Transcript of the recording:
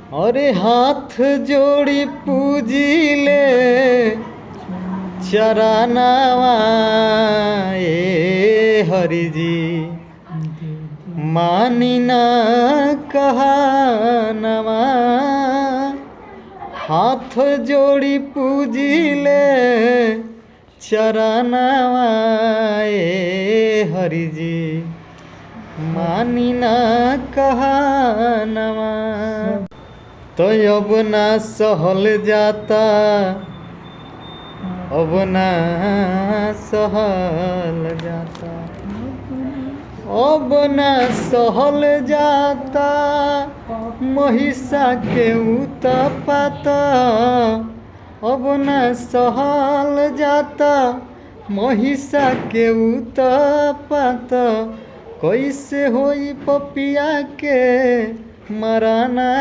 अरे हाथ जोड़ी पूजिले चरनावा ए हरि जी मानी ना कहनवा। हाथ जोड़ी पूजिले चरनावा ए हरि जी मानी ना कहनवा। तो अब ना सहल जाता, अब ना सहल जाता, अब ना सहल जाता महिषा के उत्पात। अब ना सहल जाता महिषा के उत्पात। कैसे होई पपिया के मराना।